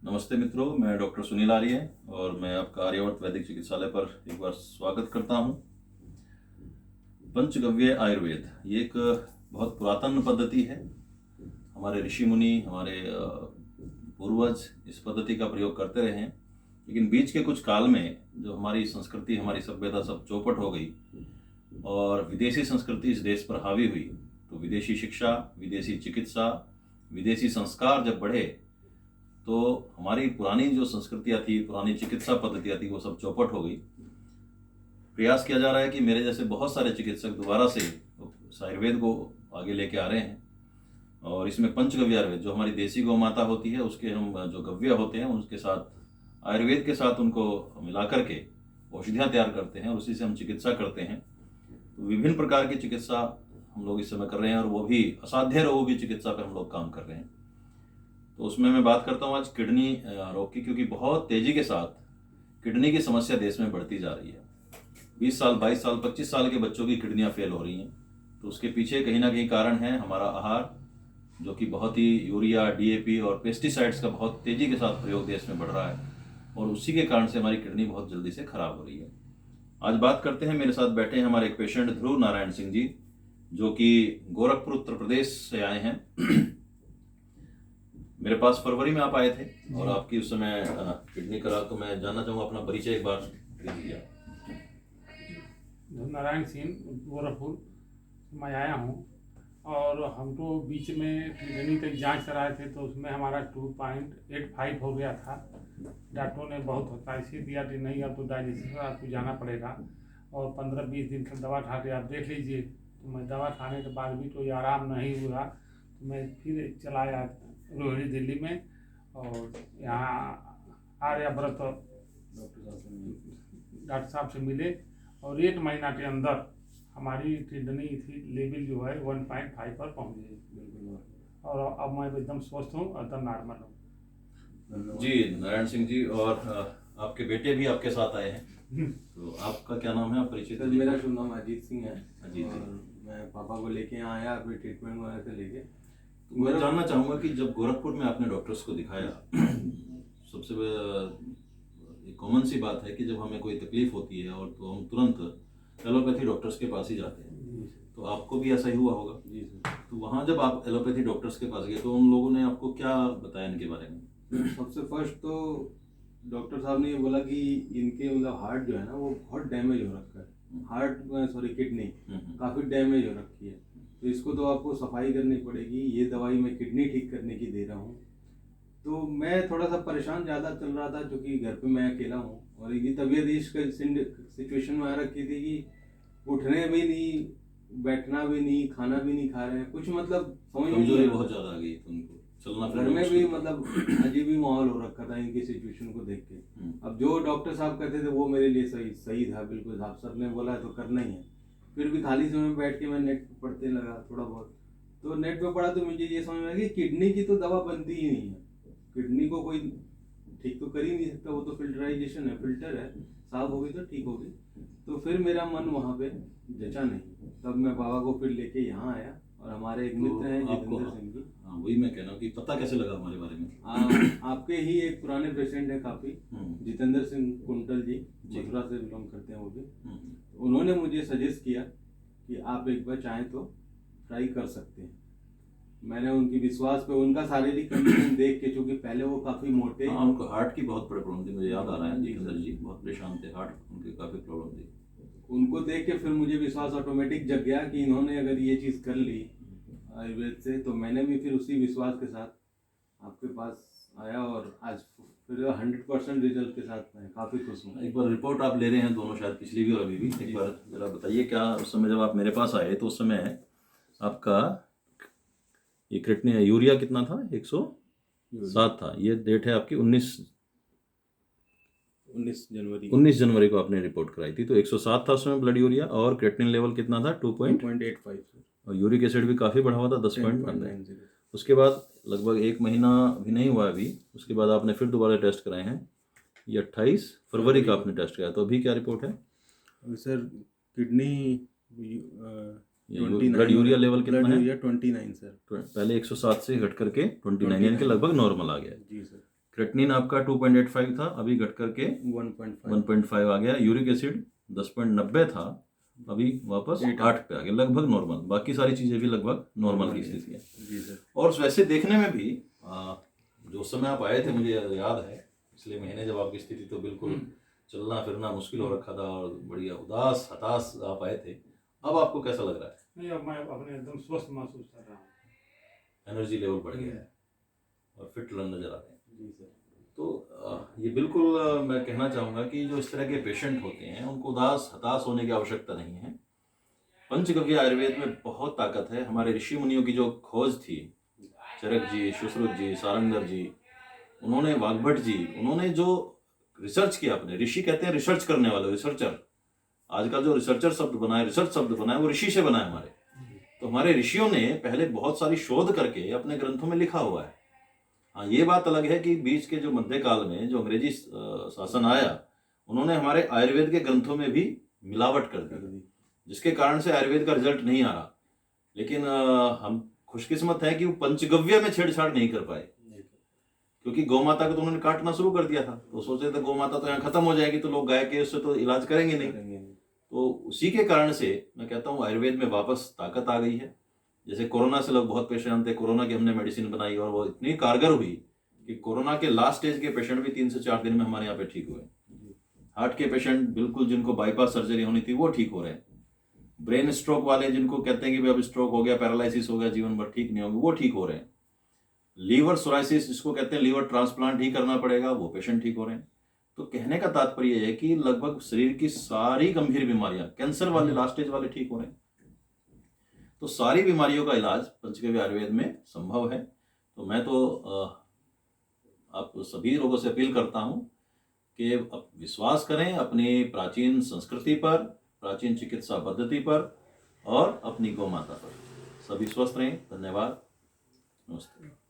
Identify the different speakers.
Speaker 1: नमस्ते मित्रों, मैं डॉक्टर सुनील आर्य और मैं आपका आर्यवर्त वैदिक चिकित्सालय पर एक बार स्वागत करता हूं। पंचगव्य आयुर्वेद ये एक बहुत पुरातन पद्धति है। हमारे ऋषि मुनि, हमारे पूर्वज इस पद्धति का प्रयोग करते रहे हैं, लेकिन बीच के कुछ काल में जो हमारी संस्कृति, हमारी सभ्यता सब चौपट हो गई और विदेशी संस्कृति इस देश पर हावी हुई, तो विदेशी शिक्षा, विदेशी चिकित्सा, विदेशी संस्कार जब बढ़े तो हमारी पुरानी जो संस्कृतियाँ थी, पुरानी चिकित्सा पद्धतियाँ थी, वो सब चौपट हो गई। प्रयास किया जा रहा है कि मेरे जैसे बहुत सारे चिकित्सक दोबारा से आयुर्वेद को आगे लेके आ रहे हैं और इसमें पंचगव्य आयुर्वेद, जो हमारी देसी गौ माता होती है, उसके हम जो गव्य होते हैं उसके साथ आयुर्वेद के साथ उनको मिला करके औषधियाँ तैयार करते हैं और उसी से हम चिकित्सा करते हैं। तो विभिन्न प्रकार की चिकित्सा हम लोग इस समय कर रहे हैं और वो भी असाध्य रोगों की चिकित्सा पर हम लोग काम कर रहे हैं। तो उसमें मैं बात करता हूँ आज किडनी रोग की, क्योंकि बहुत तेजी के साथ किडनी की समस्या देश में बढ़ती जा रही है। 20 साल, 22 साल, 25 साल के बच्चों की किडनियाँ फेल हो रही हैं। तो उसके पीछे कहीं ना कहीं कारण है हमारा आहार, जो कि बहुत ही यूरिया, डीएपी और पेस्टिसाइड्स का बहुत तेजी के साथ प्रयोग देश में बढ़ रहा है और उसी के कारण से हमारी किडनी बहुत जल्दी से खराब हो रही है। आज बात करते हैं, मेरे साथ बैठे हैं हमारे एक पेशेंट ध्रुव नारायण सिंह जी, जो कि गोरखपुर उत्तर प्रदेश से आए हैं। मेरे पास फरवरी में आप आए थे और आपकी उस समय किडनी करा। तो मैं जानना चाहूँगा, अपना परिचय एक बार दीजिए।
Speaker 2: नारायण सिंह, गोरखपुर मैं आया हूँ और हमको बीच में किडनी तक जांच कराए थे तो उसमें हमारा 2.85 हो गया था। डॉक्टरों ने बहुत पैसे दिया कि नहीं, अब तो डायलिसिस पर आपको जाना पड़ेगा और 15-20 दिन का दवा खा के आप देख लीजिए। तो मैं दवा खाने के बाद भी कोई आराम नहीं हुआ, तो मैं फिर चला आया रोहिणी दिल्ली में और यहाँ आर्यव्रत डॉक्टर साहब से मिले और 1 महीना के अंदर हमारी किडनी थी लेवल जो है 1.5 पर पहुँच गई बिल्कुल, और अब मैं एकदम स्वस्थ हूँ, एकदम नॉर्मल हूँ।
Speaker 1: जी नारायण सिंह जी, और आपके बेटे भी आपके साथ आए हैं। तो आपका क्या नाम है, आप परिचय
Speaker 3: सर,
Speaker 1: दीजिए।
Speaker 3: मेरा शुभ नाम अजीत सिंह है।
Speaker 1: अजीत जी,
Speaker 3: और मैं पापा को लेके यहाँ आया अपने ट्रीटमेंट वगैरह से लेके।
Speaker 1: तो मैं जानना चाहूँगा कि जब गोरखपुर में आपने डॉक्टर्स को दिखाया, सबसे एक कॉमन सी बात है कि जब हमें कोई तकलीफ होती है और तो हम तुरंत एलोपैथी डॉक्टर्स के पास ही जाते हैं। तो आपको भी ऐसा ही हुआ होगा।
Speaker 3: जी सर।
Speaker 1: तो वहाँ जब आप एलोपैथी डॉक्टर्स के पास गए तो उन लोगों ने आपको क्या बताया इनके बारे में?
Speaker 3: सबसे फर्स्ट तो डॉक्टर साहब ने ये बोला कि इनके मतलब हार्ट जो है ना वो बहुत डैमेज हो रखा है। हार्ट किडनी काफ़ी डैमेज हो रखी है, तो इसको तो आपको सफाई करनी पड़ेगी। ये दवाई मैं किडनी ठीक करने की दे रहा हूँ। तो मैं थोड़ा सा परेशान ज़्यादा चल रहा था, क्योंकि घर पे मैं अकेला हूँ और ये तबीयत इस सिचुएशन में आ रखी थी कि उठने भी नहीं, बैठना भी नहीं, खाना भी नहीं खा रहे हैं, कुछ मतलब समझ में नहीं
Speaker 1: कमजोरी
Speaker 3: आ रहा।
Speaker 1: बहुत ज्यादा आ गई थी उनको, चलना
Speaker 3: घर
Speaker 1: फिरना
Speaker 3: में भी
Speaker 1: मुश्किल था।
Speaker 3: मतलब अजीब ही माहौल हो रखा था इनकी सिचुएशन को देख के। अब जो डॉक्टर साहब कहते थे वो मेरे लिए सही था, बिल्कुल साहब सर ने बोला तो करना ही है। फिर भी खाली समय में बैठ के मैं नेट पे पढ़ते लगा थोड़ा बहुत। तो नेट पे पढ़ा तो मुझे ये समझ में आया कि किडनी की तो दवा बनती ही नहीं है। किडनी को कोई ठीक तो कर ही नहीं सकता, वो तो फिल्टराइजेशन है, फिल्टर है, साफ होगी तो ठीक होगी। तो फिर मेरा मन वहाँ पे जचा नहीं, तब मैं बाबा को फिर लेके यहाँ आया और हमारे एक मित्र हैं जितेंद्र सिंह जी।
Speaker 1: हाँ, वही मैं कह रहा हूँ कि पता कैसे लगा हमारे बारे में?
Speaker 3: आपके ही एक पुराने पेशेंट है काफी, जितेंद्र सिंह कुंटल जी, मथुरा से बिलोंग करते हैं वो भी। उन्होंने मुझे सजेस्ट किया कि आप एक बार चाहें तो ट्राई कर सकते हैं। मैंने उनकी विश्वास पे, उनका शारीरिक कंडीशन देख के, चूंकि पहले वो काफी मोटे,
Speaker 1: हाँ, उनको हार्ट की बहुत बड़ी प्रॉब्लम थी, मुझे याद आ रहा है। जितेंद्र जी बहुत परेशान थे, हार्ट उनकी काफी प्रॉब्लम थी।
Speaker 3: उनको देख के फिर मुझे विश्वास ऑटोमेटिक जग गया कि इन्होंने अगर ये चीज कर ली आयुर्वेद से, तो मैंने भी फिर उसी विश्वास के साथ आपके पास आया और आज फिर 100% रिजल्ट के साथ मैं काफी खुश हूँ।
Speaker 1: एक बार रिपोर्ट आप ले रहे हैं दोनों, शायद पिछली भी और अभी भी, एक बार जरा बताइए क्या उस समय जब आप मेरे पास आए तो उस समय आपका ये क्रिएटिनिन यूरिया कितना था? 107 था। ये डेट है आपकी 19 जनवरी को आपने रिपोर्ट कराई थी। तो 107 था उसमें ब्लड यूरिया, और क्रिएटिनिन लेवल कितना था?
Speaker 3: 2.85
Speaker 1: और यूरिक एसिड भी काफ़ी बढ़ा हुआ था, 10.9। उसके बाद लगभग 1 महीना भी नहीं हुआ अभी, उसके बाद आपने फिर दोबारा टेस्ट कराए हैं। ये 28 फरवरी का आपने टेस्ट कराया। तो अभी क्या रिपोर्ट है?
Speaker 3: Sir kidney
Speaker 1: blood urea level कितना है?
Speaker 3: 29 सर।
Speaker 1: पहले 107 से घट करके 29 यानी कि लगभग नॉर्मल आ गया है।
Speaker 3: जी सर।
Speaker 1: क्रेटनिन आपका 2.85 था, अभी घट करके
Speaker 3: 1.5
Speaker 1: 1.5 आ गया। यूरिक एसिड 10.90 था, अभी वापस 8 पे आ गया, लगभग नॉर्मल। बाकी सारी चीजें भी लगभग नॉर्मल की स्थिति है।
Speaker 3: जी सर।
Speaker 1: और वैसे देखने में भी जो समय आप आए थे मुझे याद है, पिछले महीने जब आपकी स्थिति तो बिल्कुल चलना फिरना मुश्किल हो रखा था और बढ़िया उदास हताश आप आए थे। अब आपको कैसा लग रहा है?
Speaker 2: नहीं, अब मैं अपने एकदम स्वस्थ महसूस कर रहा हूँ।
Speaker 1: एनर्जी लेवल बढ़ गया है और फिट नजर आ रहे हैं।
Speaker 3: जी सर।
Speaker 1: तो ये बिल्कुल मैं कहना चाहूँगा कि जो इस तरह के पेशेंट होते हैं उनको उदास हताश होने की आवश्यकता नहीं है। पंचगव्य आयुर्वेद में बहुत ताकत है। हमारे ऋषि मुनियों की जो खोज थी, चरक जी, सुश्रुत जी, सारंगर जी, उन्होंने, वाग्भट जी, उन्होंने जो रिसर्च किया, अपने ऋषि कहते हैं रिसर्च करने वाले, रिसर्चर। आजकल जो रिसर्चर शब्द बना है, रिसर्च शब्द बना है, वो ऋषि से बना है हमारे। तो हमारे ऋषियों ने पहले बहुत सारी शोध करके अपने ग्रंथों में लिखा हुआ है। हाँ, ये बात अलग है कि बीच के जो मध्यकाल में जो अंग्रेजी शासन आया, उन्होंने हमारे आयुर्वेद के ग्रंथों में भी मिलावट कर दी, जिसके कारण से आयुर्वेद का रिजल्ट नहीं आ रहा। लेकिन हम खुशकिस्मत है कि वो पंचगव्य में छेड़छाड़ नहीं कर पाए, क्योंकि गौ माता को तो उन्होंने काटना शुरू कर दिया था। तो सोचे थे गौ माता तो यहाँ खत्म हो जाएगी, तो लोग गाय के उससे तो इलाज करेंगे नहीं। तो उसी के कारण से मैं कहता हूँ आयुर्वेद में वापस ताकत आ गई है। जैसे कोरोना से लोग बहुत परेशान थे, कोरोना की हमने मेडिसिन बनाई और वो इतनी कारगर हुई कि कोरोना के लास्ट स्टेज के पेशेंट भी 3 से 4 दिन में हमारे यहाँ पे ठीक हुए। हार्ट के पेशेंट बिल्कुल जिनको बाईपास सर्जरी होनी थी वो ठीक हो रहे हैं। ब्रेन स्ट्रोक वाले जिनको कहते हैं कि अब स्ट्रोक हो गया, पैरालिसिस हो गया, जीवन भर ठीक नहीं होंगे, वो ठीक हो रहे हैं। लीवर सोराइसिस जिसको कहते हैं लीवर ट्रांसप्लांट ही करना पड़ेगा, वो पेशेंट ठीक हो रहे हैं। तो कहने का तात्पर्य है कि लगभग शरीर की सारी गंभीर बीमारियां, कैंसर वाले लास्ट स्टेज वाले ठीक हो रहे हैं। तो सारी बीमारियों का इलाज पंचगव्य आयुर्वेद में संभव है। तो मैं तो आप सभी लोगों से अपील करता हूं कि विश्वास करें अपनी प्राचीन संस्कृति पर, प्राचीन चिकित्सा पद्धति पर और अपनी गौ माता पर। सभी स्वस्थ रहें। धन्यवाद। नमस्ते।